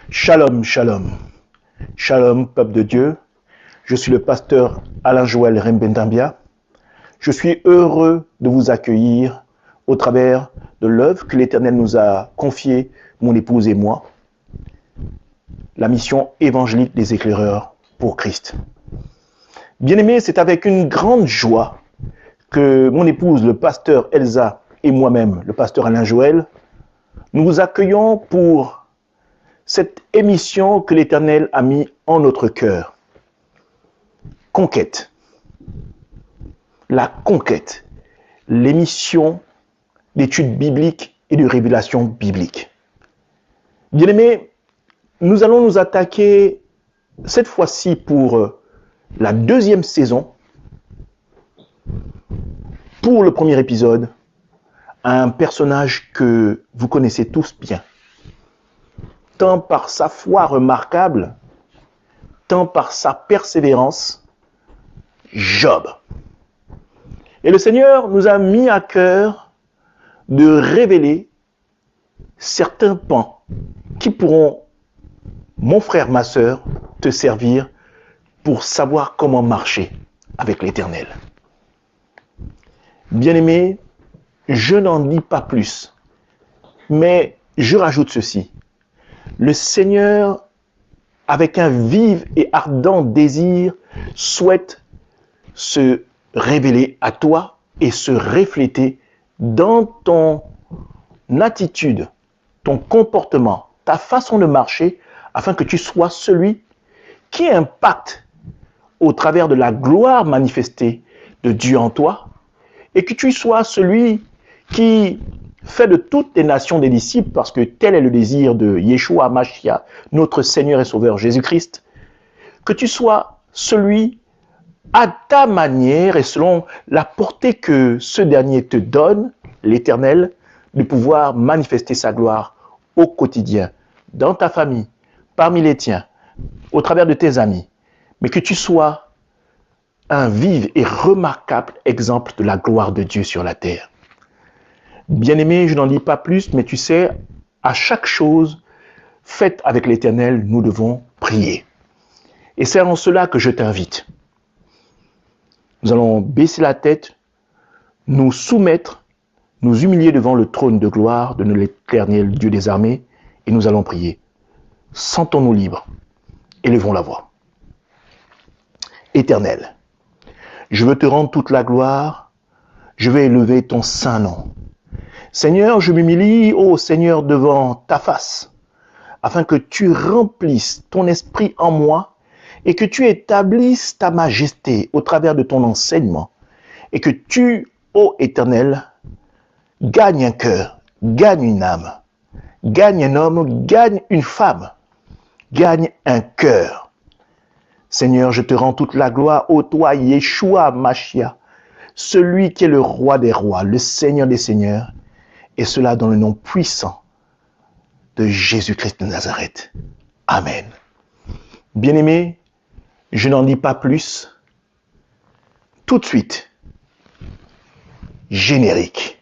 Shalom, shalom. Shalom, peuple de Dieu. Je suis le pasteur Alain-Joël Rembentambia. Je suis heureux de vous accueillir au travers de l'œuvre que l'Éternel nous a confiée, mon épouse et moi, la mission évangélique des éclaireurs pour Christ. Bien-aimés, c'est avec une grande joie que mon épouse, le pasteur Elsa, et moi-même, le pasteur Alain-Joël, nous vous accueillons pour cette émission que l'Éternel a mis en notre cœur. Conquête. La conquête. L'émission d'études bibliques et de révélations bibliques. Bien-aimés, nous allons nous attaquer cette fois-ci pour la deuxième saison, pour le premier épisode, à un personnage que vous connaissez tous bien, tant par sa foi remarquable, tant par sa persévérance, Job. Et le Seigneur nous a mis à cœur de révéler certains pans qui pourront, mon frère, ma sœur, te servir pour savoir comment marcher avec l'Éternel. Bien-aimé, je n'en dis pas plus, mais je rajoute ceci. Le Seigneur, avec un vif et ardent désir, souhaite se révéler à toi et se refléter dans ton attitude, ton comportement, ta façon de marcher, afin que tu sois celui qui impacte au travers de la gloire manifestée de Dieu en toi, et que tu sois celui qui fait de toutes les nations des disciples, parce que tel est le désir de Yeshua Mashiach, notre Seigneur et Sauveur Jésus-Christ, que tu sois celui à ta manière et selon la portée que ce dernier te donne, l'Éternel, de pouvoir manifester sa gloire au quotidien, dans ta famille, parmi les tiens, au travers de tes amis, mais que tu sois un vif et remarquable exemple de la gloire de Dieu sur la terre. Bien-aimé, je n'en dis pas plus, mais tu sais, à chaque chose faite avec l'Éternel, nous devons prier. Et c'est en cela que je t'invite. Nous allons baisser la tête, nous soumettre, nous humilier devant le trône de gloire de l'Éternel Dieu des armées, et nous allons prier. Sentons-nous libres, élevons la voix. Éternel, je veux te rendre toute la gloire, je vais élever ton saint nom. Seigneur, je m'humilie, ô Seigneur, devant ta face, afin que tu remplisses ton esprit en moi et que tu établisses ta majesté au travers de ton enseignement et que tu, ô Éternel, gagnes un cœur, gagnes une âme, gagnes un homme, gagnes une femme, gagnes un cœur. Seigneur, je te rends toute la gloire, ô toi, Yeshua Mashiach, celui qui est le roi des rois, le Seigneur des seigneurs, et cela dans le nom puissant de Jésus-Christ de Nazareth. Amen. Bien-aimés, je n'en dis pas plus. Tout de suite, générique.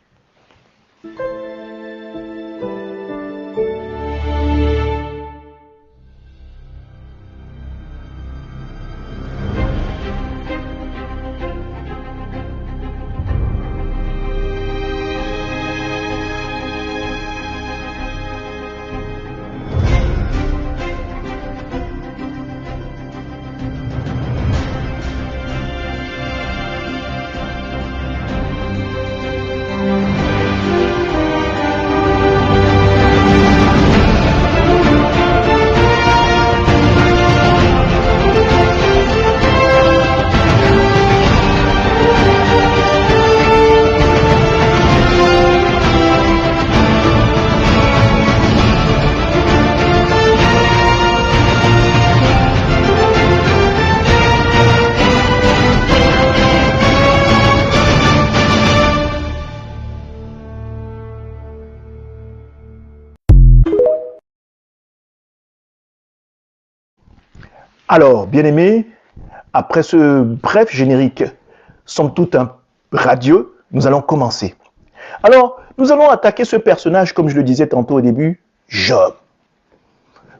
Alors, bien-aimés, après ce bref générique, somme toute un radieux, nous allons commencer. Alors, nous allons attaquer ce personnage, comme je le disais tantôt au début, Job.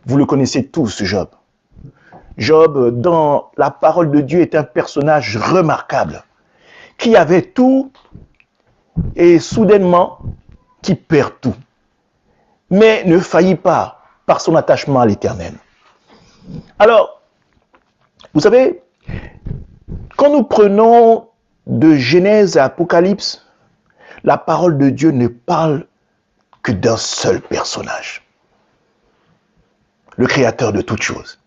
Vous le connaissez tous, Job. Job, dans la parole de Dieu, est un personnage remarquable, qui avait tout et soudainement qui perd tout, mais ne faillit pas par son attachement à l'Éternel. Alors, vous savez, quand nous prenons de Genèse à Apocalypse, la parole de Dieu ne parle que d'un seul personnage, le créateur de toutes choses,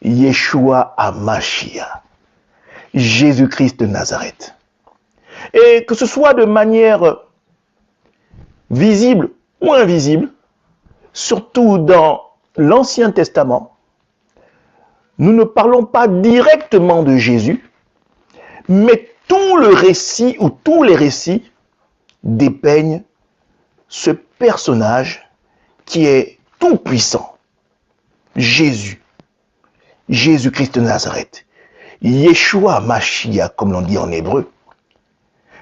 Yeshua HaMashiach, Jésus-Christ de Nazareth. Et que ce soit de manière visible ou invisible, surtout dans l'Ancien Testament, nous ne parlons pas directement de Jésus, mais tout le récit ou tous les récits dépeignent ce personnage qui est tout puissant, Jésus, Jésus-Christ de Nazareth, Yeshua Mashiach, comme l'on dit en hébreu,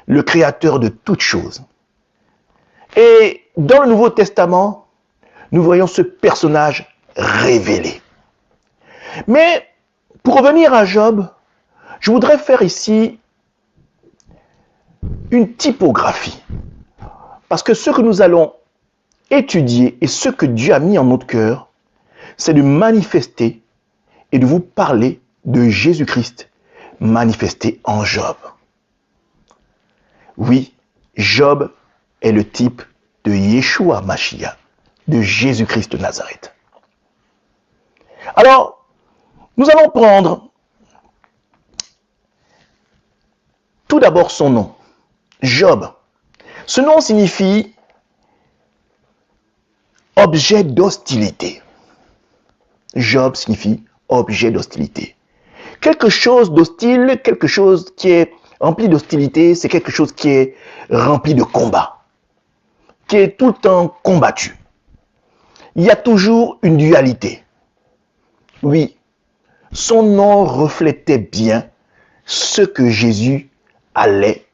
le créateur de toutes choses. Et dans le Nouveau Testament, nous voyons ce personnage révélé. Mais pour revenir à Job, je voudrais faire ici une typographie. Parce que ce que nous allons étudier et ce que Dieu a mis en notre cœur, c'est de manifester et de vous parler de Jésus-Christ manifesté en Job. Oui, Job est le type de Yeshua Mashiach, de Jésus-Christ de Nazareth. Alors, nous allons prendre tout d'abord son nom, Job. Ce nom signifie objet d'hostilité. Job signifie objet d'hostilité. Quelque chose d'hostile, quelque chose qui est rempli d'hostilité, c'est quelque chose qui est rempli de combat, qui est tout le temps combattu. Il y a toujours une dualité. Oui, son nom reflétait bien ce que Jésus allait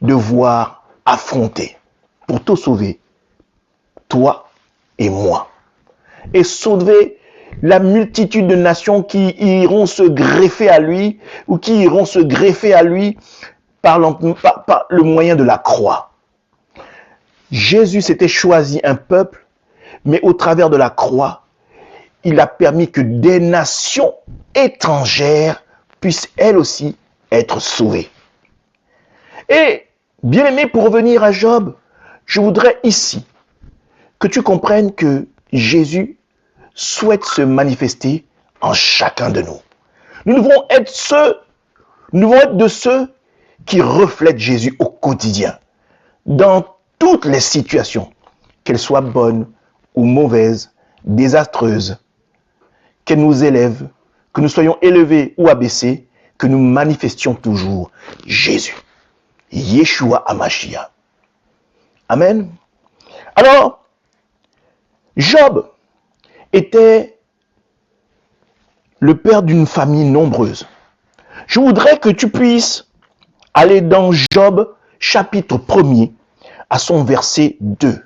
devoir affronter pour tout sauver, toi et moi, et sauver la multitude de nations qui iront se greffer à lui ou qui iront se greffer à lui par le moyen de la croix. Jésus s'était choisi un peuple, mais au travers de la croix, il a permis que des nations étrangères puissent elles aussi être sauvées. Et, bien aimé, pour revenir à Job, je voudrais ici que tu comprennes que Jésus souhaite se manifester en chacun de nous. Nous devons être de ceux qui reflètent Jésus au quotidien, dans toutes les situations, qu'elles soient bonnes ou mauvaises, désastreuses, qu'elles nous élèvent, que nous soyons élevés ou abaissés, que nous manifestions toujours Jésus, Yeshua HaMashiach. Amen. Alors, Job était le père d'une famille nombreuse. Je voudrais que tu puisses aller dans Job chapitre 1er à son verset 2.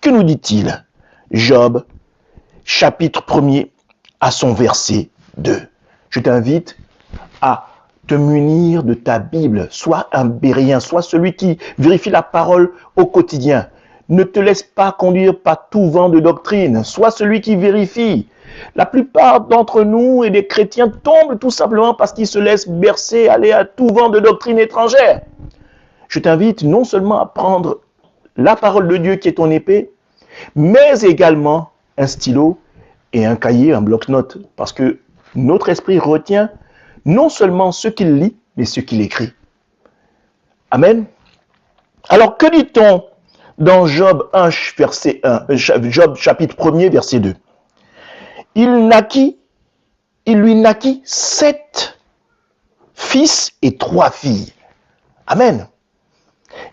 Que nous dit-il? Job chapitre 1er à son verset 2. Je t'invite à te munir de ta Bible. Sois un Bérien, sois celui qui vérifie la parole au quotidien. Ne te laisse pas conduire par tout vent de doctrine. Sois celui qui vérifie. La plupart d'entre nous et des chrétiens tombent tout simplement parce qu'ils se laissent bercer, aller à tout vent de doctrine étrangère. Je t'invite non seulement à prendre la parole de Dieu qui est ton épée, mais également un stylo et un cahier, un bloc-notes, parce que notre esprit retient non seulement ce qu'il lit, mais ce qu'il écrit. Amen. Alors, que dit-on dans Job 1, verset 1, Job chapitre 1er, verset 2? Il lui naquit 7 fils et 3 filles. Amen.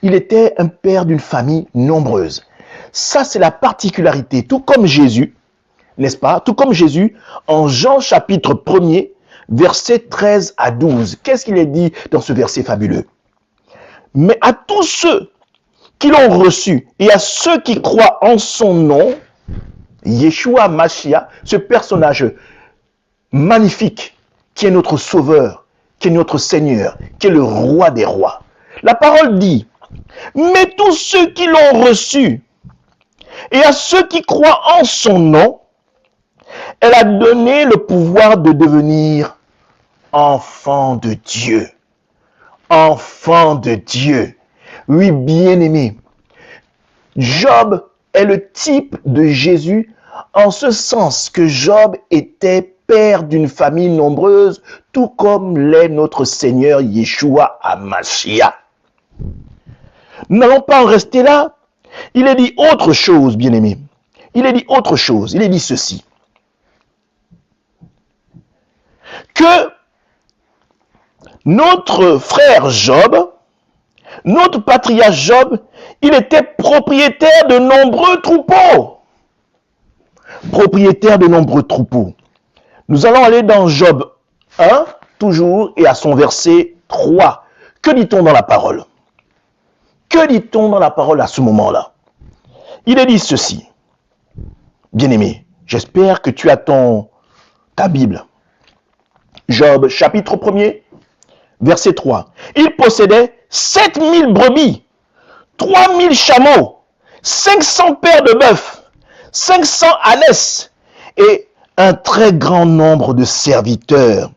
Il était un père d'une famille nombreuse. Ça, c'est la particularité, tout comme Jésus, n'est-ce pas? Tout comme Jésus, en Jean chapitre 1er, versets 13 à 12. Qu'est-ce qu'il est dit dans ce verset fabuleux? Mais à tous ceux qui l'ont reçu et à ceux qui croient en son nom, Yeshua Mashiach, ce personnage magnifique, qui est notre sauveur, qui est notre Seigneur, qui est le roi des rois. La parole dit, mais tous ceux qui l'ont reçu, et à ceux qui croient en son nom, elle a donné le pouvoir de devenir enfants de Dieu. Enfants de Dieu. Oui, bien-aimés. Job est le type de Jésus en ce sens que Job était père d'une famille nombreuse, tout comme l'est notre Seigneur Yeshua HaMashiach. Nous n'allons pas en rester là. Il est dit autre chose, bien-aimés. Il est dit autre chose. Il est dit ceci. Que notre frère Job, notre patriarche Job, il était propriétaire de nombreux troupeaux. Propriétaire de nombreux troupeaux. Nous allons aller dans Job 1, toujours, et à son verset 3. Que dit-on dans la parole? Que dit-on dans la parole à ce moment-là? Il est dit ceci. Bien-aimé, j'espère que tu as ta Bible. Job, chapitre 1er, verset 3. Il possédait 7000 brebis, 3000 chameaux, 500 paires de bœufs, 500 ânesses et un très grand nombre de serviteurs.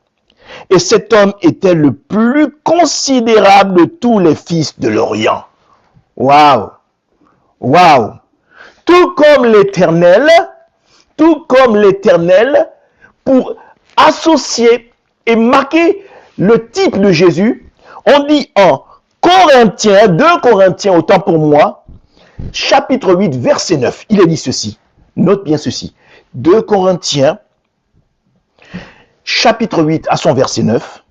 Et cet homme était le plus considérable de tous les fils de l'Orient. Waouh! Waouh! Tout comme l'Éternel, pour associer et marquer le type de Jésus, on dit en Corinthiens, 2 Corinthiens, autant pour moi, chapitre 8, verset 9, il est dit ceci. Note bien ceci. 2 Corinthiens, chapitre 8, à son verset 9.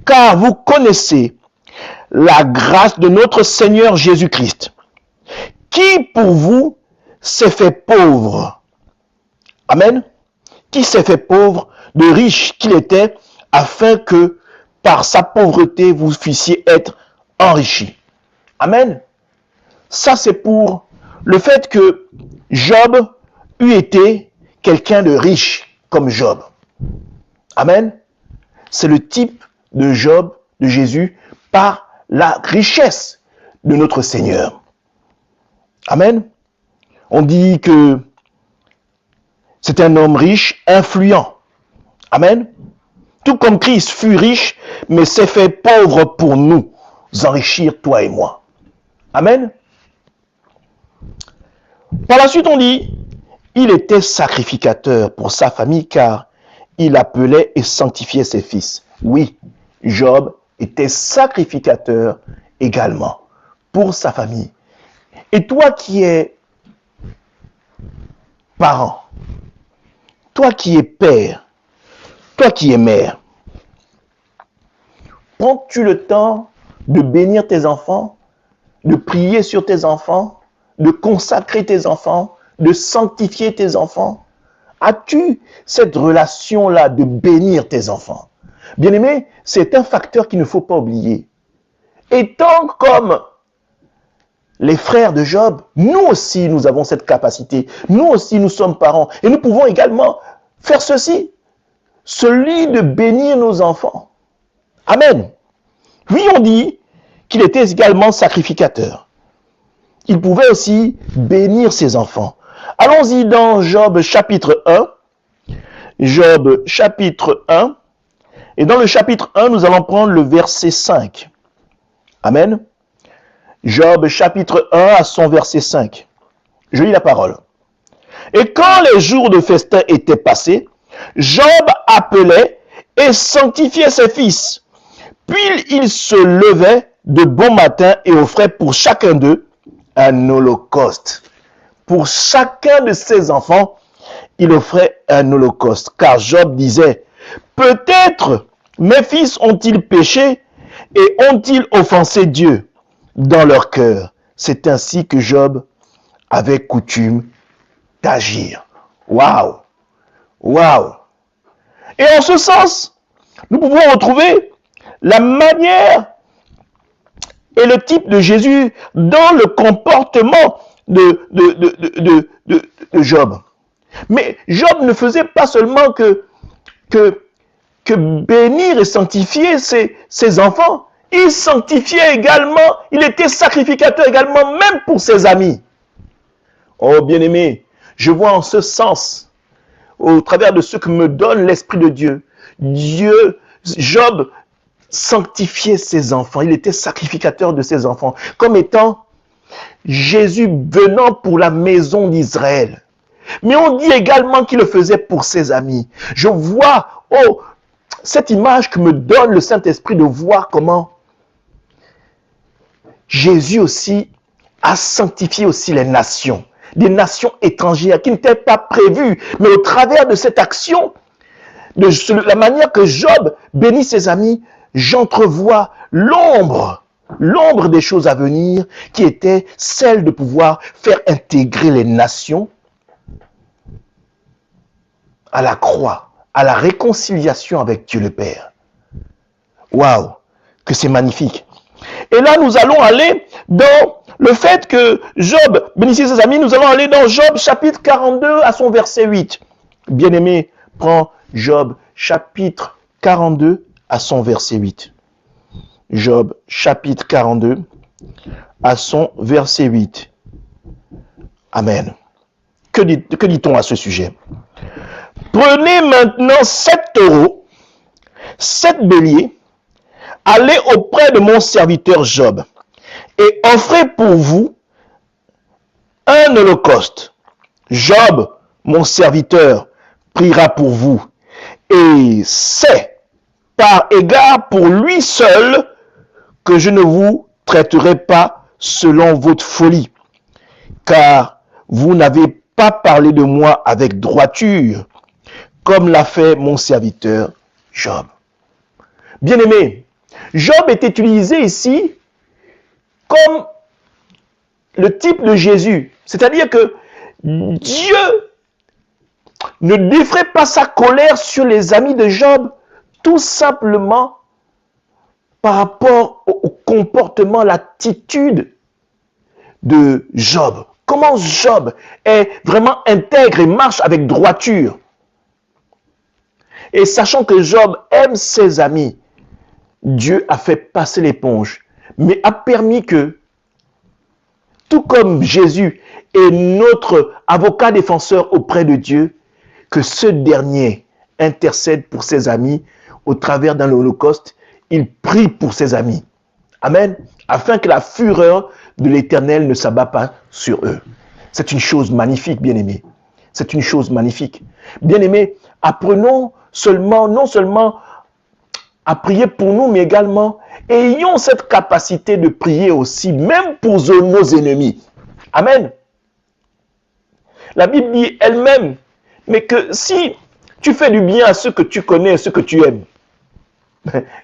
Car vous connaissez la grâce de notre Seigneur Jésus-Christ, qui pour vous s'est fait pauvre. Amen. Qui s'est fait pauvre, de riche qu'il était, afin que par sa pauvreté vous fussiez être enrichis. Amen. Ça c'est pour le fait que Job eût été quelqu'un de riche comme Job. Amen. C'est le type de Job, de Jésus, par la richesse de notre Seigneur. Amen. On dit que c'est un homme riche, influent. Amen. Tout comme Christ fut riche, mais s'est fait pauvre pour nous enrichir, toi et moi. Amen. Par la suite, on dit, il était sacrificateur pour sa famille, car il appelait et sanctifiait ses fils. Oui, Job était sacrificateur également pour sa famille. Et toi qui es parent, toi qui es père, toi qui es mère, prends-tu le temps de bénir tes enfants, de prier sur tes enfants, de consacrer tes enfants, de sanctifier tes enfants? As-tu cette relation-là de bénir tes enfants? Bien-aimé, c'est un facteur qu'il ne faut pas oublier. Étant comme les frères de Job, nous aussi nous avons cette capacité. Nous aussi nous sommes parents et nous pouvons également faire ceci. Celui de bénir nos enfants. Amen. Oui, on dit qu'il était également sacrificateur. Il pouvait aussi bénir ses enfants. Allons-y dans Job chapitre 1. Job chapitre 1. Et dans le chapitre 1, nous allons prendre le verset 5. Amen. Job chapitre 1 à son verset 5. Je lis la parole. Et quand les jours de festin étaient passés, Job appelait et sanctifiait ses fils. Puis il se levait de bon matin et offrait pour chacun d'eux un holocauste. Pour chacun de ses enfants, il offrait un holocauste. Car Job disait, peut-être mes fils ont-ils péché et ont-ils offensé Dieu dans leur cœur. C'est ainsi que Job avait coutume d'agir. Waouh! Waouh! Et en ce sens, nous pouvons retrouver la manière et le type de Jésus dans le comportement de Job. Mais Job ne faisait pas seulement que bénir et sanctifier ses enfants. Il sanctifiait également, il était sacrificateur également, même pour ses amis. Oh bien-aimé, je vois en ce sens, au travers de ce que me donne l'Esprit de Dieu, Job sanctifiait ses enfants, il était sacrificateur de ses enfants, comme étant Jésus venant pour la maison d'Israël. Mais on dit également qu'il le faisait pour ses amis. Je vois, cette image que me donne le Saint-Esprit de voir comment Jésus aussi a sanctifié aussi les nations, des nations étrangères qui n'étaient pas prévues. Mais au travers de cette action, de la manière que Job bénit ses amis, j'entrevois l'ombre des choses à venir qui était celle de pouvoir faire intégrer les nations à la croix, à la réconciliation avec Dieu le Père. Waouh, que c'est magnifique. Et là, nous allons aller dans le fait que Job bénissait ses amis. Nous allons aller dans Job chapitre 42 à son verset 8. Bien-aimé, prends Job chapitre 42 à son verset 8. Job chapitre 42 à son verset 8. Amen. Que dit-on à ce sujet? Prenez maintenant 7 taureaux, 7 béliers, allez auprès de mon serviteur Job et offrez pour vous un holocauste. Job, mon serviteur, priera pour vous. Et c'est par égard pour lui seul que je ne vous traiterai pas selon votre folie, car vous n'avez pas parlé de moi avec droiture, comme l'a fait mon serviteur Job. Bien-aimé, Job est utilisé ici comme le type de Jésus. C'est-à-dire que Dieu ne défrait pas sa colère sur les amis de Job, tout simplement par rapport au comportement, l'attitude de Job. Comment Job est vraiment intègre et marche avec droiture. Et sachant que Job aime ses amis, Dieu a fait passer l'éponge, mais a permis que, tout comme Jésus est notre avocat défenseur auprès de Dieu, que ce dernier intercède pour ses amis au travers d'un holocauste, il prie pour ses amis. Amen. Afin que la fureur de l'Éternel ne s'abat pas sur eux. C'est une chose magnifique, bien-aimés. C'est une chose magnifique. Bien-aimés, apprenons non seulement à prier pour nous, mais également ayons cette capacité de prier aussi, même pour nos ennemis. Amen. La Bible dit elle-même, mais que si tu fais du bien à ceux que tu connais, à ceux que tu aimes,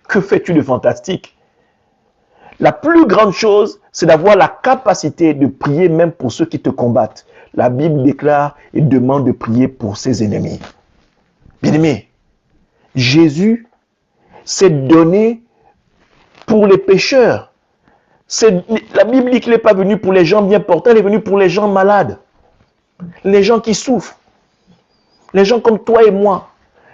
que fais-tu de fantastique? La plus grande chose, c'est d'avoir la capacité de prier même pour ceux qui te combattent. La Bible déclare et demande de prier pour ses ennemis. Bien-aimés, Jésus s'est donné pour les pécheurs. La Bible dit qu'il n'est pas venu pour les gens bien portants, il est venu pour les gens malades. Les gens qui souffrent. Les gens comme toi et moi.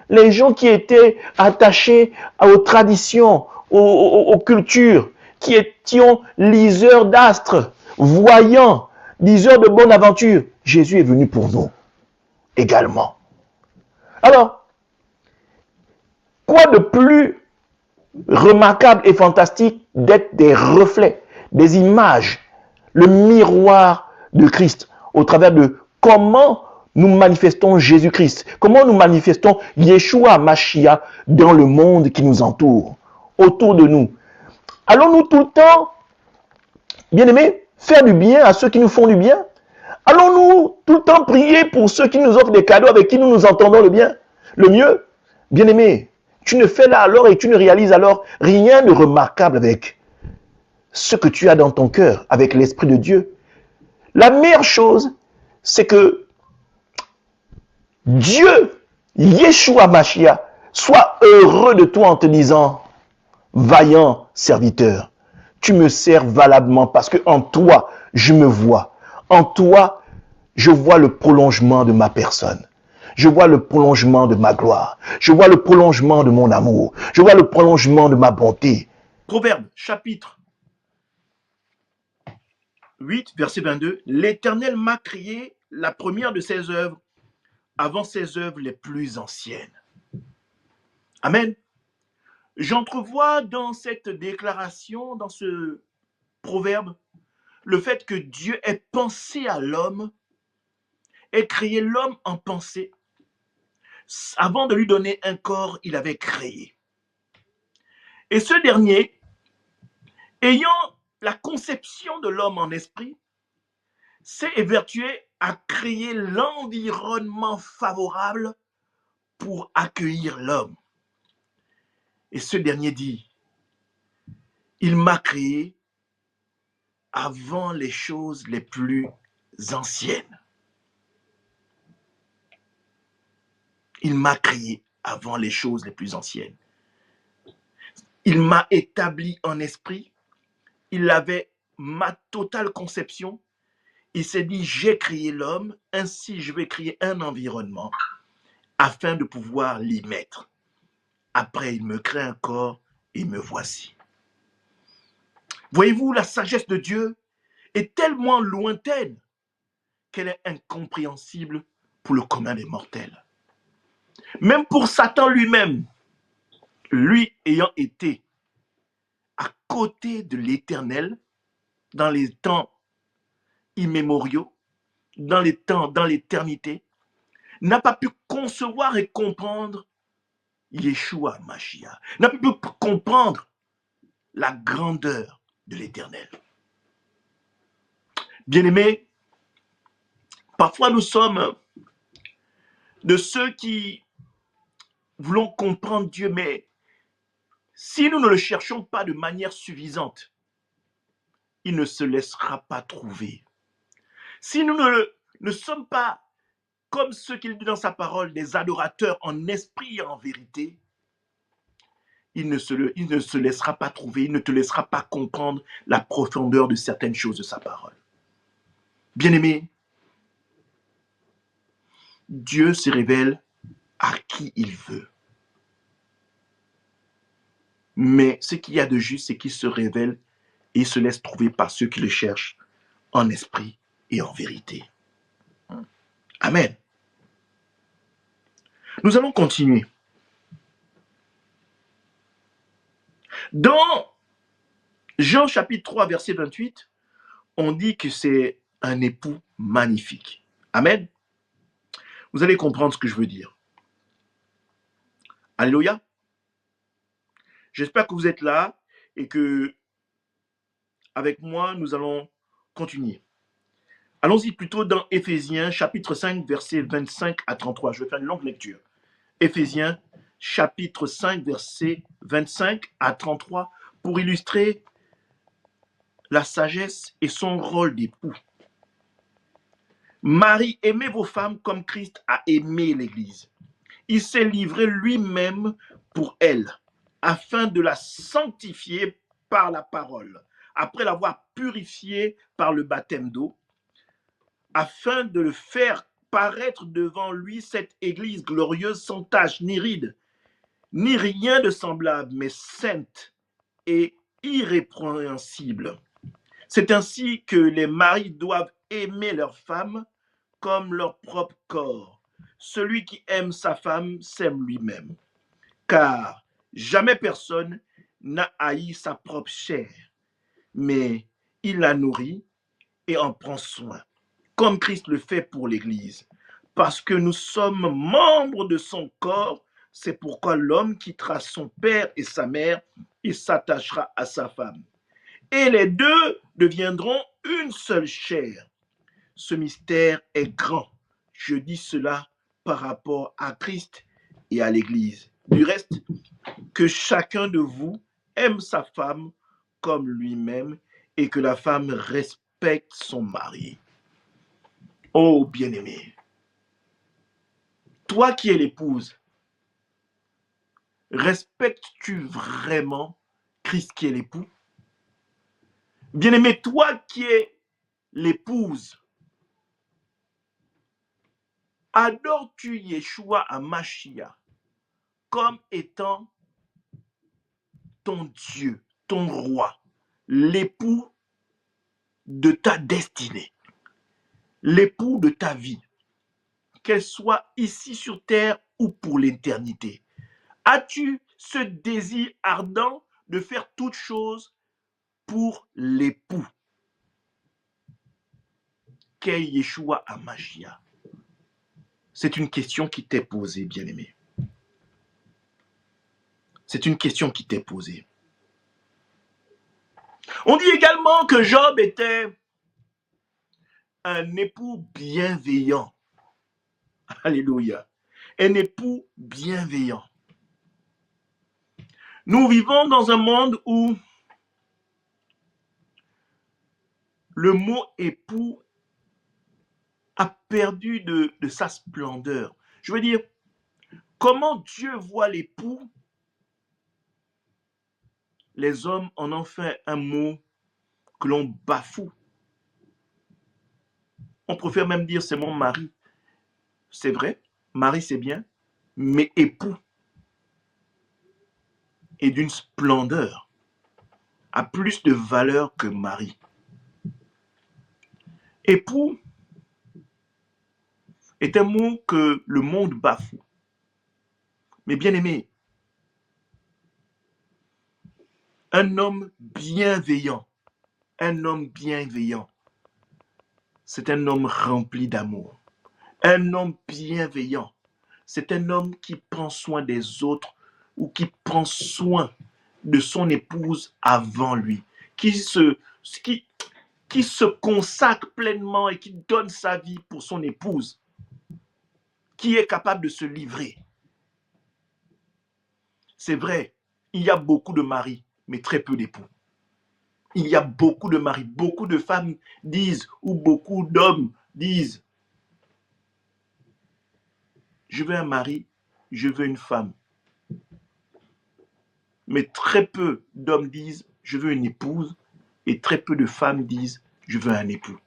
Les gens qui étaient attachés aux traditions, aux cultures, qui étions liseurs d'astres, voyants, liseurs de bonne aventure. Jésus est venu pour nous également. Alors, quoi de plus remarquable et fantastique d'être des reflets, des images, le miroir de Christ au travers de comment nous manifestons Jésus-Christ, comment nous manifestons Yeshua Mashiach dans le monde qui nous entoure, autour de nous. Allons-nous tout le temps, bien-aimés, faire du bien à ceux qui nous font du bien? Allons-nous tout le temps prier pour ceux qui nous offrent des cadeaux avec qui nous nous entendons le bien, le mieux? Bien-aimés, tu ne fais là alors et tu ne réalises alors rien de remarquable avec ce que tu as dans ton cœur, avec l'Esprit de Dieu. La meilleure chose, c'est que Dieu, Yeshua Mashiach, soit heureux de toi en te disant, vaillant serviteur, tu me sers valablement parce que en toi, je me vois. En toi, je vois le prolongement de ma personne. Je vois le prolongement de ma gloire. Je vois le prolongement de mon amour. Je vois le prolongement de ma bonté. Proverbe, chapitre 8, verset 22. L'Éternel m'a créé la première de ses œuvres avant ses œuvres les plus anciennes. Amen. J'entrevois dans cette déclaration, dans ce proverbe, le fait que Dieu ait pensé à l'homme, ait créé l'homme en pensée. Avant de lui donner un corps, il avait créé. Et ce dernier, ayant la conception de l'homme en esprit, s'est évertué à créer l'environnement favorable pour accueillir l'homme. Et ce dernier dit, il m'a créé avant les choses les plus anciennes. Il m'a créé avant les choses les plus anciennes. Il m'a établi en esprit. Il avait ma totale conception. Il s'est dit, j'ai créé l'homme, ainsi je vais créer un environnement afin de pouvoir l'y mettre. Après, il me crée un corps et me voici. Voyez-vous, la sagesse de Dieu est tellement lointaine qu'elle est incompréhensible pour le commun des mortels. Même pour Satan lui-même, lui ayant été à côté de l'Éternel dans les temps immémoriaux, dans les temps, dans l'éternité, n'a pas pu concevoir et comprendre Yeshua Mashiach, n'a pas pu comprendre la grandeur de l'Éternel. Bien-aimés, parfois nous sommes de ceux qui voulons comprendre Dieu, mais si nous ne le cherchons pas de manière suffisante, il ne se laissera pas trouver. Si nous ne sommes pas, comme ce qu'il dit dans sa parole, des adorateurs en esprit et en vérité, il ne se laissera pas trouver, il ne te laissera pas comprendre la profondeur de certaines choses de sa parole. Bien-aimé, Dieu se révèle à qui il veut. Mais ce qu'il y a de juste, c'est qu'il se révèle et il se laisse trouver par ceux qui le cherchent en esprit et en vérité. Amen. Nous allons continuer. Dans Jean chapitre 3, verset 28, on dit que c'est un époux magnifique. Amen. Vous allez comprendre ce que je veux dire. Alléluia. J'espère que vous êtes là et que avec moi, nous allons continuer. Allons-y plutôt dans Éphésiens chapitre 5, versets 25 à 33. Je vais faire une longue lecture. Éphésiens chapitre 5, versets 25 à 33 pour illustrer la sagesse et son rôle d'époux. Marie, aimez vos femmes comme Christ a aimé l'Église. Il s'est livré lui-même pour elle, afin de la sanctifier par la parole, après l'avoir purifiée par le baptême d'eau, afin de le faire paraître devant lui cette Église glorieuse, sans tache, ni ride, ni rien de semblable, mais sainte et irrépréhensible. C'est ainsi que les maris doivent aimer leurs femmes comme leur propre corps. Celui qui aime sa femme s'aime lui-même, car jamais personne n'a haï sa propre chair, mais il la nourrit et en prend soin, comme Christ le fait pour l'Église. Parce que nous sommes membres de son corps, c'est pourquoi l'homme quittera son père et sa mère et s'attachera à sa femme. Et les deux deviendront une seule chair. Ce mystère est grand. Je dis cela par rapport à Christ et à l'Église. Du reste, que chacun de vous aime sa femme comme lui-même et que la femme respecte son mari. Oh bien-aimé, toi qui es l'épouse, respectes-tu vraiment Christ qui est l'époux? Bien-aimé, toi qui es l'épouse, adores-tu Yeshua Hamashiach comme étant ton Dieu, ton roi, l'époux de ta destinée, l'époux de ta vie, qu'elle soit ici sur terre ou pour l'éternité? As-tu ce désir ardent de faire toutes choses pour l'époux qu'est Yeshua Hamashiach? C'est une question qui t'est posée, bien-aimé. C'est une question qui t'est posée. On dit également que Job était un époux bienveillant. Alléluia. Un époux bienveillant. Nous vivons dans un monde où le mot époux a perdu de sa splendeur. Je veux dire, comment Dieu voit l'époux, les hommes en ont fait un mot que l'on bafoue. On préfère même dire c'est mon mari. C'est vrai, mari c'est bien, mais époux est d'une splendeur, a plus de valeur que mari. Époux est un mot que le monde bafoue. Mais bien aimé, un homme bienveillant, c'est un homme rempli d'amour. Un homme bienveillant, c'est un homme qui prend soin des autres ou qui prend soin de son épouse avant lui, qui se consacre pleinement et qui donne sa vie pour son épouse, qui est capable de se livrer. C'est vrai, il y a beaucoup de maris, mais très peu d'époux. Il y a beaucoup de maris, beaucoup de femmes disent, ou beaucoup d'hommes disent, je veux un mari, je veux une femme. Mais très peu d'hommes disent, je veux une épouse, et très peu de femmes disent, je veux un époux.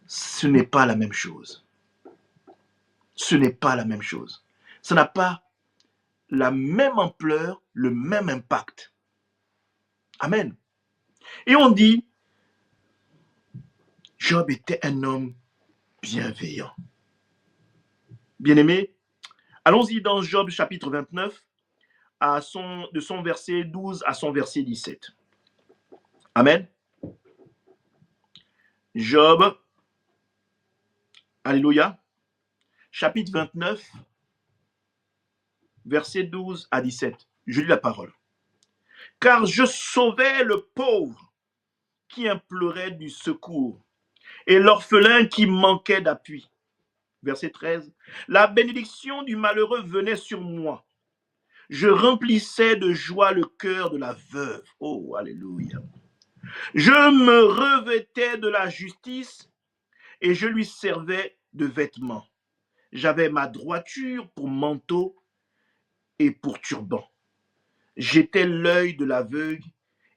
Ce n'est pas la même chose. Ce n'est pas la même chose. Ça n'a pas la même ampleur, le même impact. Amen. Et on dit, Job était un homme bienveillant. Bien-aimé, allons-y dans Job chapitre 29, de son verset 12 à son verset 17. Amen. Job, alléluia, chapitre 29, verset 12 à 17. Je lis la parole. Car je sauvais le pauvre qui implorait du secours et l'orphelin qui manquait d'appui. Verset 13. La bénédiction du malheureux venait sur moi. Je remplissais de joie le cœur de la veuve. Oh, alléluia. Je me revêtais de la justice et je lui servais de vêtements. J'avais ma droiture pour manteau et pour turban. J'étais l'œil de l'aveugle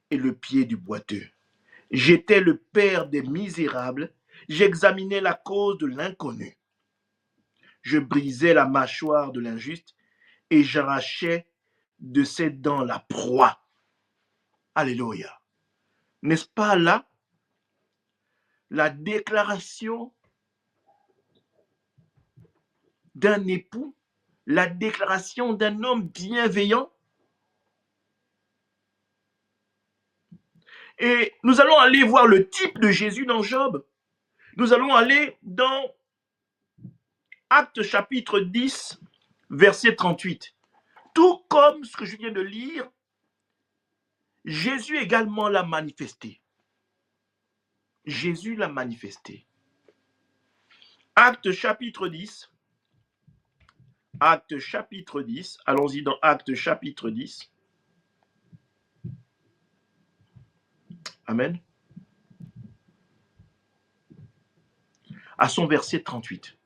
et le pied du boiteux. J'étais le père des misérables. J'examinais la cause de l'inconnu. Je brisais la mâchoire de l'injuste et j'arrachais de ses dents la proie. Alléluia. N'est-ce pas là la déclaration d'un époux, la déclaration d'un homme bienveillant? Et nous allons aller voir le type de Jésus dans Job. Nous allons aller dans Actes chapitre 10, verset 38. Tout comme ce que je viens de lire, Jésus également l'a manifesté. Jésus l'a manifesté. Actes chapitre 10. Actes chapitre 10. Allons-y dans Actes chapitre 10. Amen. À son verset 38.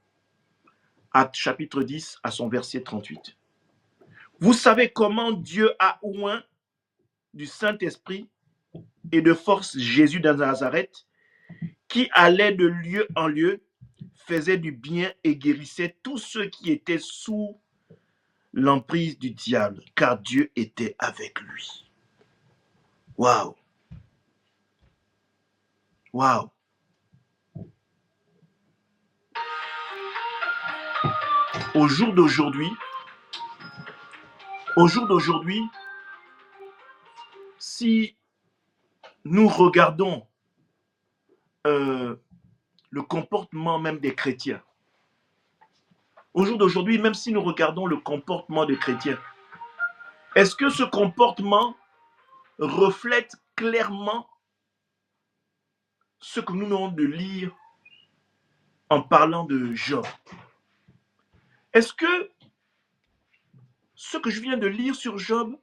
Actes chapitre 10 à son verset 38. Vous savez comment Dieu a oint du Saint-Esprit et de force Jésus de Nazareth, qui allait de lieu en lieu, faisait du bien et guérissait tous ceux qui étaient sous l'emprise du diable, car Dieu était avec lui. Waouh! Waouh! Au jour d'aujourd'hui, si nous regardons le comportement même des chrétiens, au jour d'aujourd'hui, même si nous regardons le comportement des chrétiens, est-ce que ce comportement reflète clairement ce que nous venons de lire en parlant de Job? Est-ce que ce que je viens de lire sur Job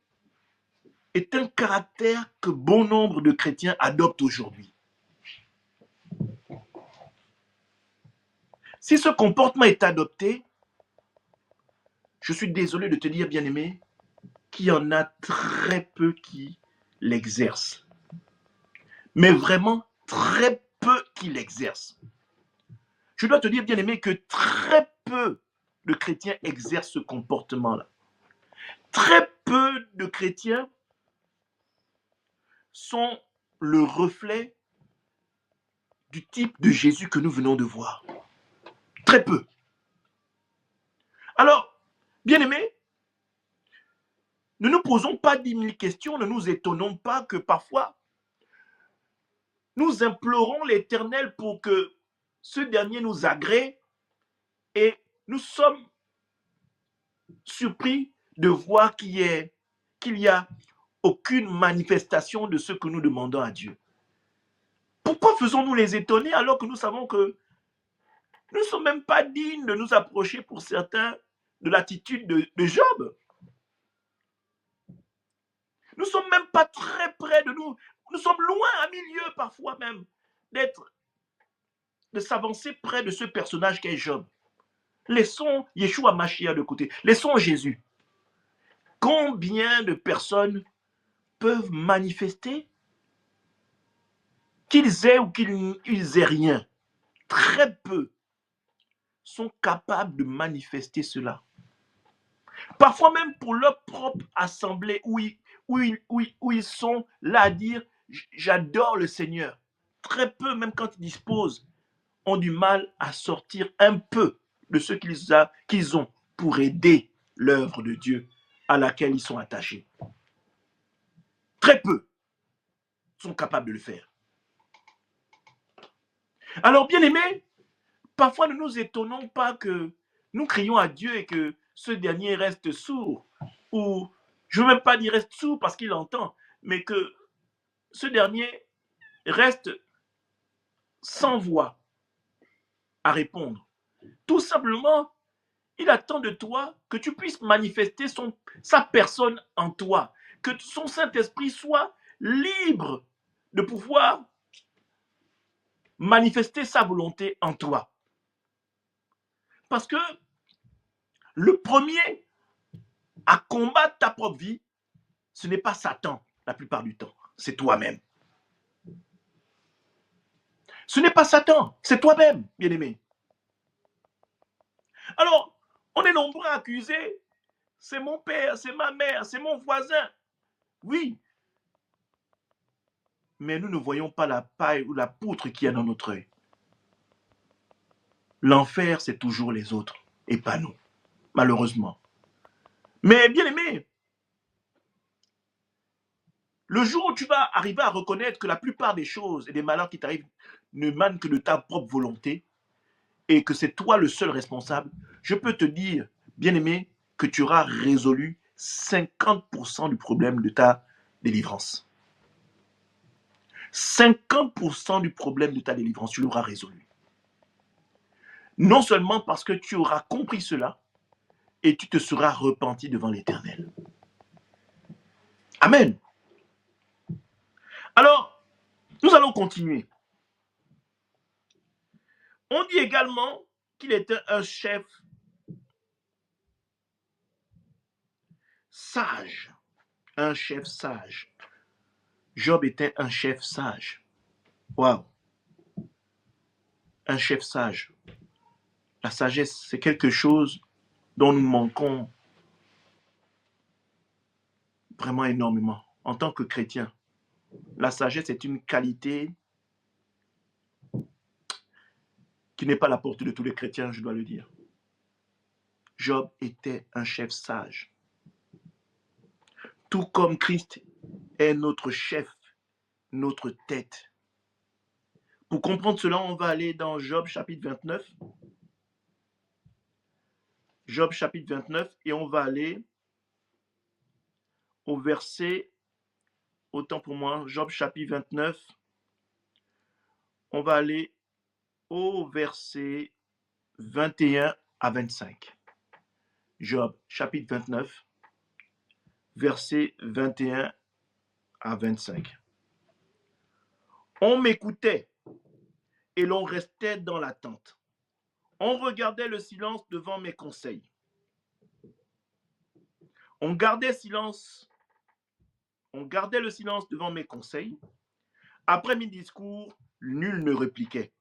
est un caractère que bon nombre de chrétiens adoptent aujourd'hui? Si ce comportement est adopté, je suis désolé de te dire, bien-aimé, qu'il y en a très peu qui l'exercent. Mais vraiment très peu qui l'exercent. Je dois te dire, bien-aimé, que très peu de chrétiens exercent ce comportement-là. Très peu de chrétiens sont le reflet du type de Jésus que nous venons de voir. Très peu. Alors, bien-aimés, ne nous posons pas 10 000 questions, ne nous étonnons pas que parfois nous implorons l'Éternel pour que ce dernier nous agrée et nous sommes surpris de voir qu'il y a aucune manifestation de ce que nous demandons à Dieu. Pourquoi faisons-nous les étonner alors que nous savons que nous ne sommes même pas dignes de nous approcher pour certains de l'attitude de Job? Nous ne sommes même pas très près de nous. Nous sommes loin, à milieu parfois même, de s'avancer près de ce personnage qu'est Job. Laissons Yeshua Mashiach de côté. Laissons Jésus. Combien de personnes peuvent manifester qu'ils aient ou qu'ils aient rien? Très peu sont capables de manifester cela. Parfois même pour leur propre assemblée où ils sont là à dire « j'adore le Seigneur ». Très peu, même quand ils disposent, ont du mal à sortir un peu de ce qu'ils ont pour aider l'œuvre de Dieu à laquelle ils sont attachés. Très peu sont capables de le faire. Alors, bien aimés, parfois ne nous étonnons pas que nous crions à Dieu et que ce dernier reste sourd. Ou, je ne veux même pas dire reste sourd parce qu'il entend, mais que ce dernier reste sans voix à répondre. Tout simplement, il attend de toi que tu puisses manifester sa personne en toi, que son Saint-Esprit soit libre de pouvoir manifester sa volonté en toi. Parce que le premier à combattre ta propre vie, ce n'est pas Satan la plupart du temps, c'est toi-même. Ce n'est pas Satan, c'est toi-même, bien-aimé. Alors, on est nombreux à accuser, c'est mon père, c'est ma mère, c'est mon voisin. Oui, mais nous ne voyons pas la paille ou la poutre qu'il y a dans notre œil. L'enfer, c'est toujours les autres et pas nous, malheureusement. Mais bien aimé, le jour où tu vas arriver à reconnaître que la plupart des choses et des malheurs qui t'arrivent ne manquent que de ta propre volonté et que c'est toi le seul responsable, je peux te dire, bien aimé, que tu auras résolu 50% du problème de ta délivrance. 50% du problème de ta délivrance, tu l'auras résolu. Non seulement parce que tu auras compris cela et tu te seras repenti devant l'Éternel. Amen. Alors, nous allons continuer. On dit également qu'il était un chef sage. Un chef sage. Job était un chef sage. Waouh. Un chef sage. La sagesse, c'est quelque chose dont nous manquons vraiment énormément en tant que chrétiens. La sagesse est une qualité qui n'est pas à la portée de tous les chrétiens, je dois le dire. Job était un chef sage. Tout comme Christ est notre chef, notre tête. Pour comprendre cela, on va aller dans Job chapitre 29. Job chapitre 29 et on va aller au verset, autant pour moi, Job chapitre 29, on va aller au verset 21 à 25. Job chapitre 29, verset 21 à 25. On m'écoutait et l'on restait dans l'attente. On regardait le silence devant mes conseils. On gardait le silence devant mes conseils. Après mes discours, nul ne répliquait.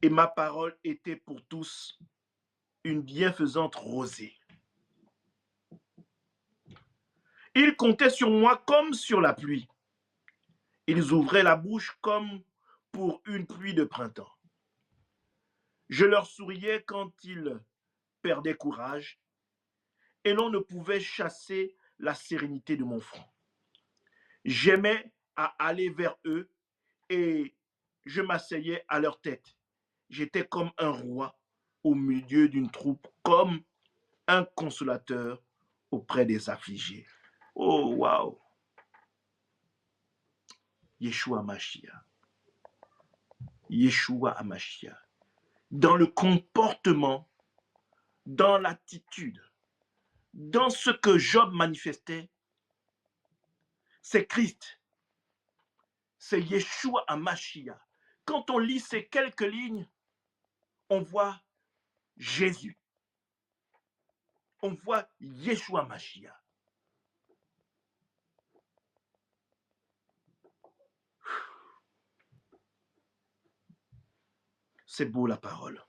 Et ma parole était pour tous une bienfaisante rosée. Ils comptaient sur moi comme sur la pluie. Ils ouvraient la bouche comme pour une pluie de printemps. Je leur souriais quand ils perdaient courage, et l'on ne pouvait chasser la sérénité de mon front. J'aimais à aller vers eux, et je m'asseyais à leur tête. J'étais comme un roi au milieu d'une troupe, comme un consolateur auprès des affligés. Oh, waouh! Yeshua Mashiach. Yeshua Hamashiach. Dans le comportement, dans l'attitude, dans ce que Job manifestait, c'est Christ, c'est Yeshua Hamashiach. Quand on lit ces quelques lignes, on voit Jésus, on voit Yeshua Hamashiach. C'est beau la parole.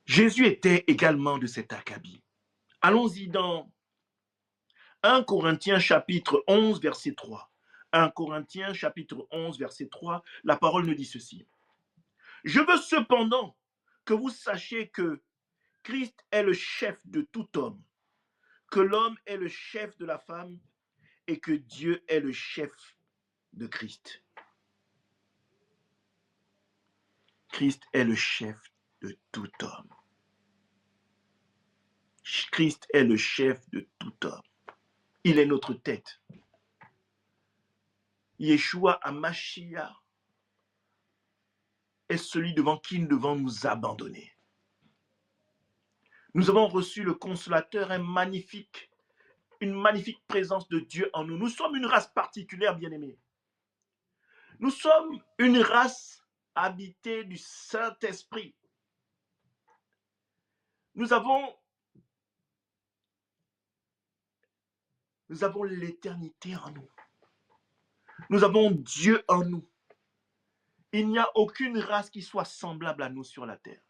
Jésus était également de cet acabit. Allons-y dans 1 Corinthiens chapitre 11 verset 3. 1 Corinthiens chapitre 11 verset 3, la parole nous dit ceci. Je veux cependant que vous sachiez que Christ est le chef de tout homme, que l'homme est le chef de la femme et que Dieu est le chef de Christ. Christ est le chef de tout homme. Christ est le chef de tout homme. Il est notre tête. Yeshua Hamashiach est celui devant qui nous devons nous abandonner. Nous avons reçu le consolateur, une magnifique présence de Dieu en nous. Nous sommes une race particulière, bien-aimés. Nous sommes une race habitée du Saint-Esprit. Nous avons l'éternité en nous. Nous avons Dieu en nous. Il n'y a aucune race qui soit semblable à nous sur la terre.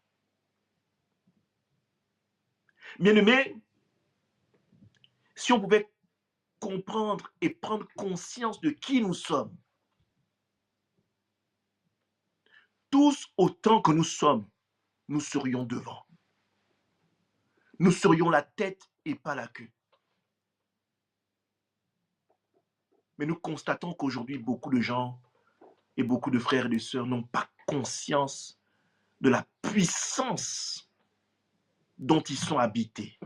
Bien-aimés, si on pouvait comprendre et prendre conscience de qui nous sommes, tous autant que nous sommes, nous serions devant. Nous serions la tête et pas la queue. Mais nous constatons qu'aujourd'hui, beaucoup de gens et beaucoup de frères et de sœurs n'ont pas conscience de la puissance dont ils sont habités.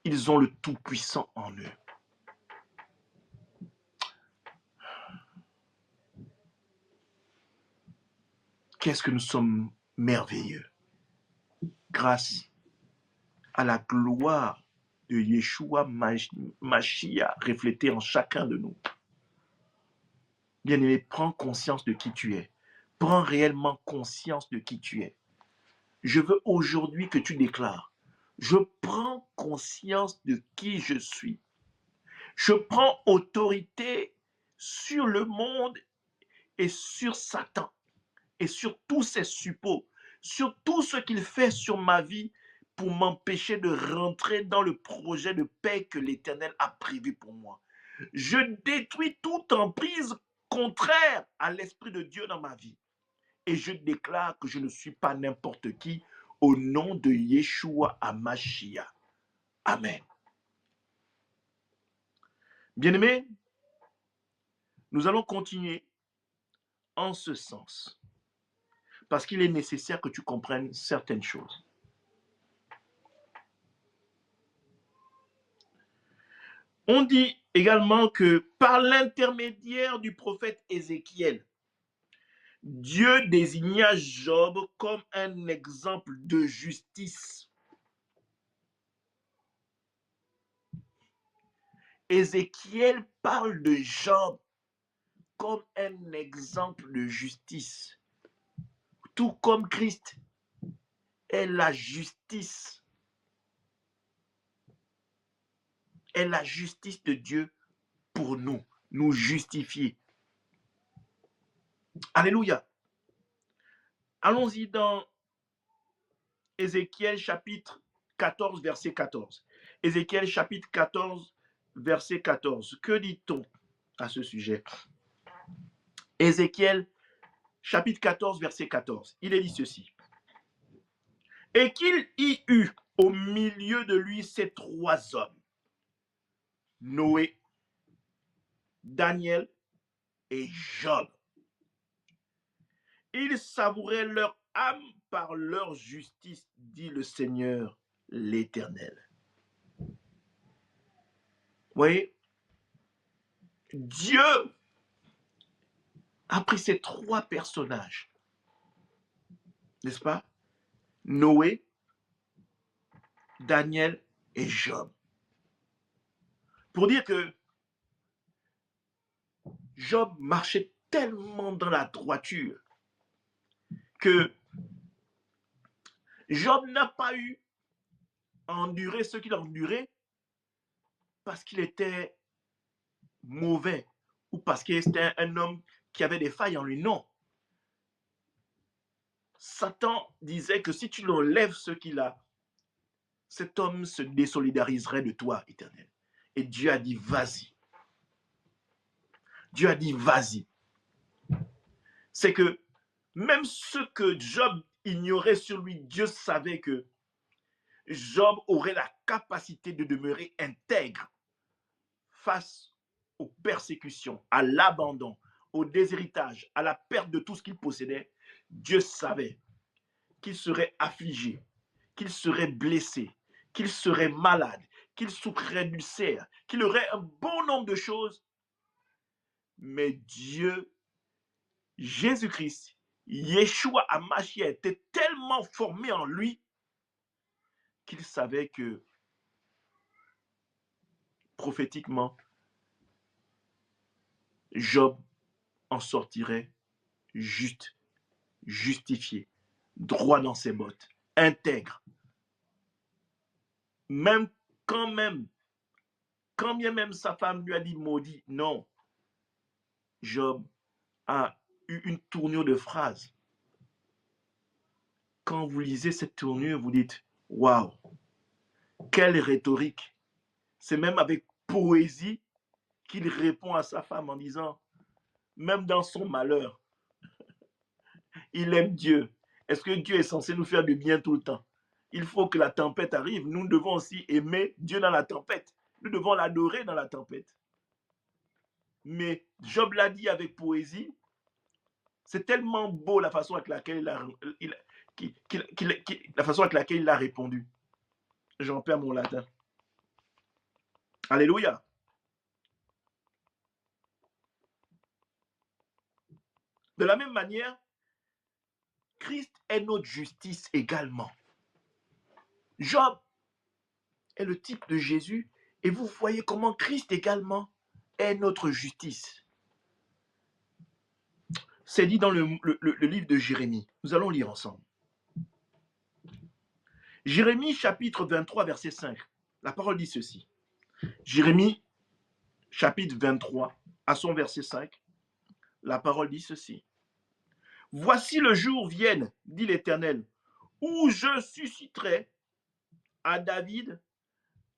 Ils ont le Tout-Puissant en eux. Qu'est-ce que nous sommes merveilleux grâce à la gloire de Yeshua Mashiach reflétée en chacun de nous. Bien-aimé, prends conscience de qui tu es. Prends réellement conscience de qui tu es. Je veux aujourd'hui que tu déclares, je prends conscience de qui je suis. Je prends autorité sur le monde et sur Satan et sur tous ses suppôts, sur tout ce qu'il fait sur ma vie pour m'empêcher de rentrer dans le projet de paix que l'Éternel a prévu pour moi. Je détruis toute emprise contraire à l'Esprit de Dieu dans ma vie. Et je déclare que je ne suis pas n'importe qui au nom de Yeshua HaMashiach. Amen. Bien-aimés, nous allons continuer en ce sens. Parce qu'il est nécessaire que tu comprennes certaines choses. On dit également que par l'intermédiaire du prophète Ézéchiel, Dieu désigna Job comme un exemple de justice. Ézéchiel parle de Job comme un exemple de justice. Tout comme Christ est la justice. Est la justice de Dieu pour nous justifier. Alléluia. Allons-y dans Ézéchiel chapitre 14, verset 14. Ézéchiel chapitre 14, verset 14. Que dit-on à ce sujet? Ézéchiel chapitre 14, verset 14. Il est dit ceci. Et qu'il y eut au milieu de lui ces trois hommes, Noé, Daniel et Job. Ils savouraient leur âme par leur justice, dit le Seigneur l'Éternel. Vous voyez, Dieu a pris ces trois personnages, n'est-ce pas? Noé, Daniel et Job. Pour dire que Job marchait tellement dans la droiture que Job n'a pas eu à endurer ce qu'il a enduré parce qu'il était mauvais ou parce qu'il était un homme qui avait des failles en lui. Non. Satan disait que si tu l'enlèves ce qu'il a, cet homme se désolidariserait de toi, Éternel. Et Dieu a dit, vas-y. Dieu a dit, vas-y. C'est que même ce que Job ignorait sur lui, Dieu savait que Job aurait la capacité de demeurer intègre face aux persécutions, à l'abandon, au déshéritage, à la perte de tout ce qu'il possédait. Dieu savait qu'il serait affligé, qu'il serait blessé, qu'il serait malade, qu'il souffrirait d'ulcère, qu'il aurait un bon nombre de choses. Mais Dieu, Jésus-Christ, Yeshua HaMashiach était tellement formé en lui qu'il savait que prophétiquement, Job en sortirait juste, justifié, droit dans ses bottes, intègre. Même quand bien même sa femme lui a dit maudit, non. Job a eu une tournure de phrase. Quand vous lisez cette tournure, vous dites, waouh, quelle rhétorique. C'est même avec poésie qu'il répond à sa femme en disant, même dans son malheur, il aime Dieu. Est-ce que Dieu est censé nous faire du bien tout le temps? Il faut que la tempête arrive. Nous devons aussi aimer Dieu dans la tempête. Nous devons l'adorer dans la tempête. Mais Job l'a dit avec poésie. C'est tellement beau la façon avec laquelle il a répondu. J'en perds mon latin. Alléluia. De la même manière, Christ est notre justice également. Job est le type de Jésus et vous voyez comment Christ également est notre justice. C'est dit dans le livre de Jérémie. Nous allons lire ensemble. Jérémie chapitre 23 verset 5. La parole dit ceci. Jérémie chapitre 23 à son verset 5. La parole dit ceci. Voici le jour vienne, dit l'Éternel, où je susciterai à David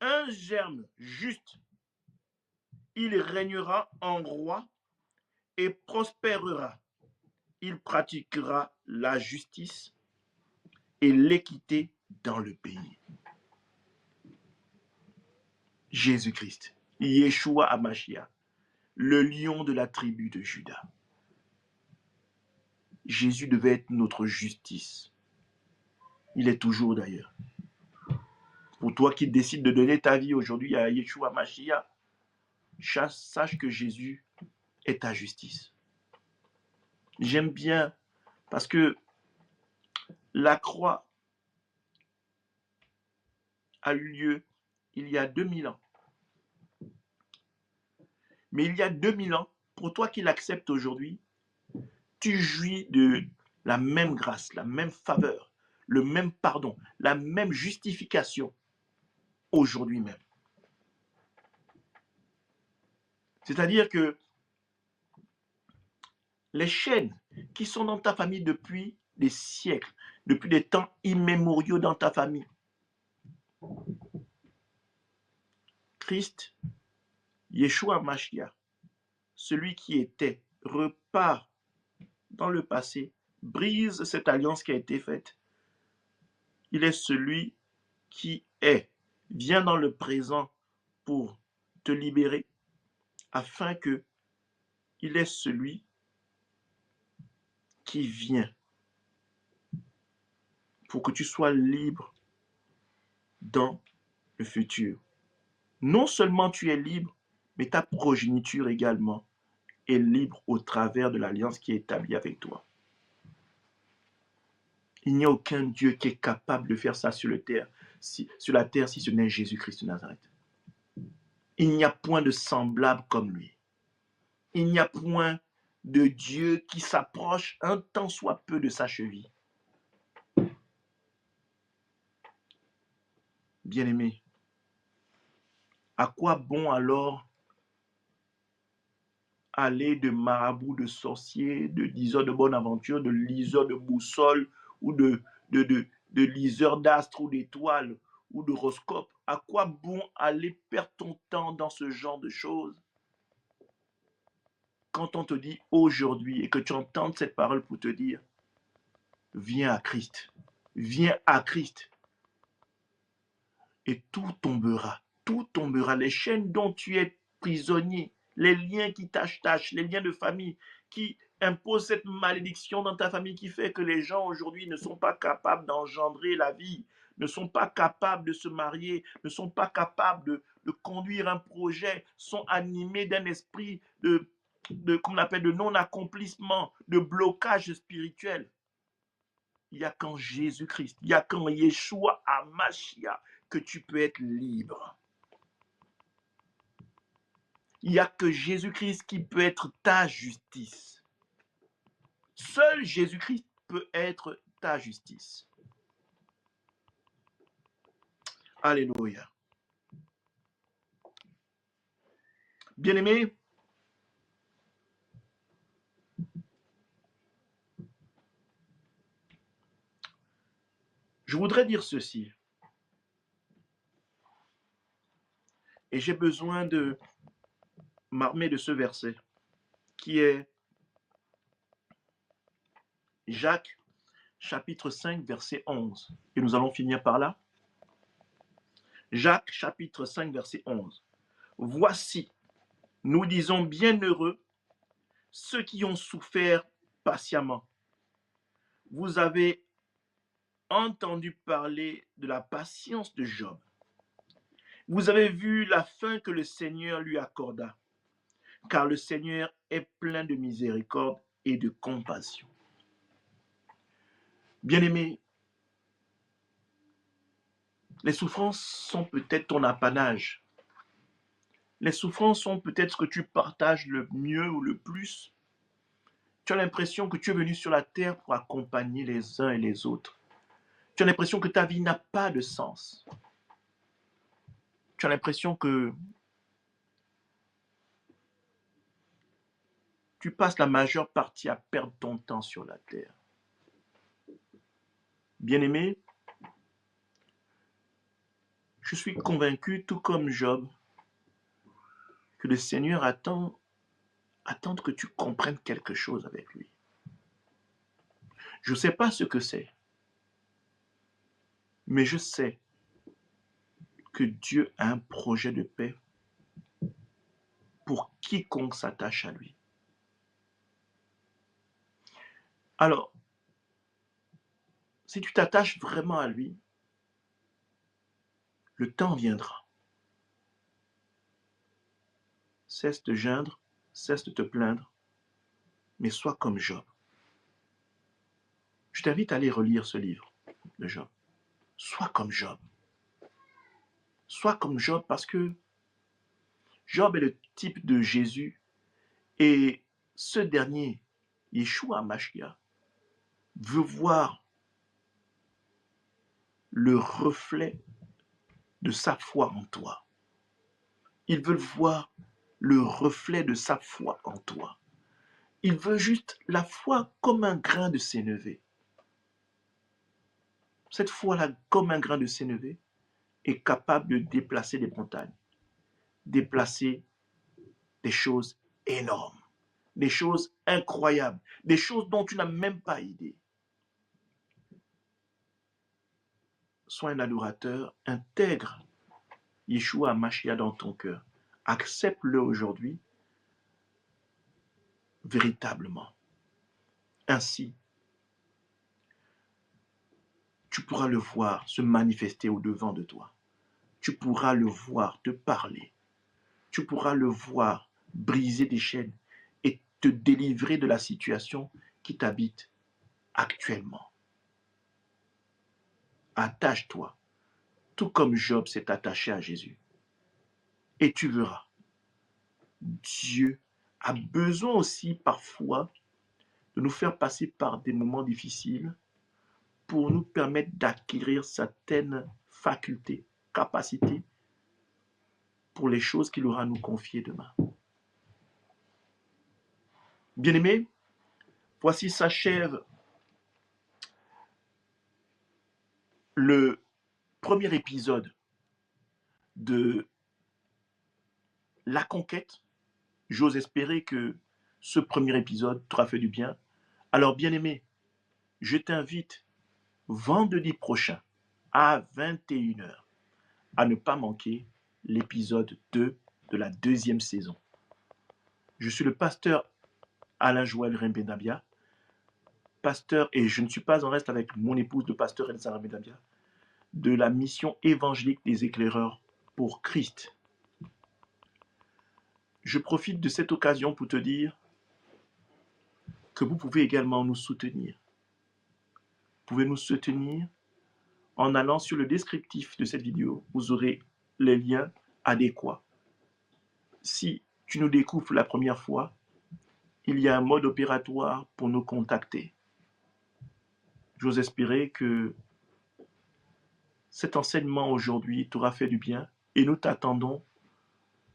un germe juste. Il régnera en roi et prospérera. Il pratiquera la justice et l'équité dans le pays. Jésus-Christ, Yeshua HaMashiach, le lion de la tribu de Juda. Jésus devait être notre justice. Il est toujours d'ailleurs. Pour toi qui décides de donner ta vie aujourd'hui à Yeshua HaMashiach, sache que Jésus est ta justice. J'aime bien parce que la croix a eu lieu il y a 2000 ans. Mais il y a 2000 ans, pour toi qui l'acceptes aujourd'hui, tu jouis de la même grâce, la même faveur, le même pardon, la même justification aujourd'hui même. C'est-à-dire que les chaînes qui sont dans ta famille depuis des siècles, depuis des temps immémoriaux dans ta famille, Christ, Yeshua Mashiach, celui qui était, repart dans le passé, brise cette alliance qui a été faite. Il est celui qui est, vient dans le présent pour te libérer, afin que il est celui qui vient pour que tu sois libre dans le futur. Non seulement tu es libre, mais ta progéniture également est libre au travers de l'alliance qui est établie avec toi. Il n'y a aucun Dieu qui est capable de faire ça sur la terre si ce n'est Jésus-Christ de Nazareth. Il n'y a point de semblable comme lui. Il n'y a point de Dieu qui s'approche un tant soit peu de sa cheville. Bien-aimé, à quoi bon alors aller de marabout, de sorcier, de diseur de bonne aventure, de liseur de boussole ou de liseur d'astres ou d'étoiles ou d'horoscope? À quoi bon aller perdre ton temps dans ce genre de choses quand on te dit aujourd'hui et que tu entends cette parole pour te dire viens à Christ, viens à Christ et tout tombera, les chaînes dont tu es prisonnier, les liens qui t'attachent, les liens de famille qui imposent cette malédiction dans ta famille qui fait que les gens aujourd'hui ne sont pas capables d'engendrer la vie, ne sont pas capables de se marier, ne sont pas capables de conduire un projet, sont animés d'un esprit comme on appelle, de non-accomplissement, de blocage spirituel. Il n'y a qu'en Jésus-Christ, il n'y a qu'en Yeshua HaMashiach que tu peux être libre. Il n'y a que Jésus-Christ qui peut être ta justice. Seul Jésus-Christ peut être ta justice. Alléluia. Bien-aimé, je voudrais dire ceci. Et j'ai besoin de m'armer de ce verset qui est Jacques chapitre 5 verset 11. Et nous allons finir par là. Jacques chapitre 5 verset 11. Voici, nous disons bienheureux ceux qui ont souffert patiemment. Vous avez entendu parler de la patience de Job. Vous avez vu la fin que le Seigneur lui accorda, car le Seigneur est plein de miséricorde et de compassion. Bien-aimé, les souffrances sont peut-être ton apanage. Les souffrances sont peut-être ce que tu partages le mieux ou le plus. Tu as l'impression que tu es venu sur la terre pour accompagner les uns et les autres. Tu as l'impression que ta vie n'a pas de sens. Tu as l'impression que tu passes la majeure partie à perdre ton temps sur la terre. Bien-aimé, je suis convaincu, tout comme Job, que le Seigneur attend que tu comprennes quelque chose avec lui. Je ne sais pas ce que c'est, mais je sais que Dieu a un projet de paix pour quiconque s'attache à lui. Alors, si tu t'attaches vraiment à lui, le temps viendra. Cesse de geindre, cesse de te plaindre, mais sois comme Job. Je t'invite à aller relire ce livre de Job. Sois comme Job. Sois comme Job parce que Job est le type de Jésus et ce dernier, Yeshua Mashiach, veut voir le reflet de sa foi en toi. Il veut voir le reflet de sa foi en toi. Il veut juste la foi comme un grain de sénévé. Cette foi-là, comme un grain de sénévé, est capable de déplacer des montagnes, déplacer des choses énormes, des choses incroyables, des choses dont tu n'as même pas idée. Sois un adorateur, intègre Yeshua Mashiach dans ton cœur. Accepte-le aujourd'hui véritablement. Ainsi, tu pourras le voir se manifester au-devant de toi. Tu pourras le voir te parler. Tu pourras le voir briser des chaînes et te délivrer de la situation qui t'habite actuellement. Attache-toi, tout comme Job s'est attaché à Jésus. Et tu verras, Dieu a besoin aussi parfois de nous faire passer par des moments difficiles pour nous permettre d'acquérir certaines facultés, capacités pour les choses qu'il aura à nous confier demain. Bien-aimés, voici s'achève le premier épisode de La Conquête. J'ose espérer que ce premier épisode t'aura fait du bien. Alors, bien-aimé, je t'invite vendredi prochain à 21h à ne pas manquer l'épisode 2 de la deuxième saison. Je suis le pasteur Alain Joël Rembenabia, pasteur, et je ne suis pas en reste avec mon épouse, le pasteur Elsa Rembenabia, de la mission évangélique des éclaireurs pour Christ. Je profite de cette occasion pour te dire que vous pouvez également nous soutenir. Vous pouvez nous soutenir en allant sur le descriptif de cette vidéo. Vous aurez les liens adéquats. Si tu nous découvres la première fois, il y a un mode opératoire pour nous contacter. J'ose espérer que cet enseignement aujourd'hui t'aura fait du bien et nous t'attendons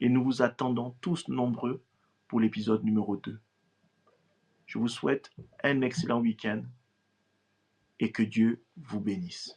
et nous vous attendons tous nombreux pour l'épisode numéro 2. Je vous souhaite un excellent week-end et que Dieu vous bénisse.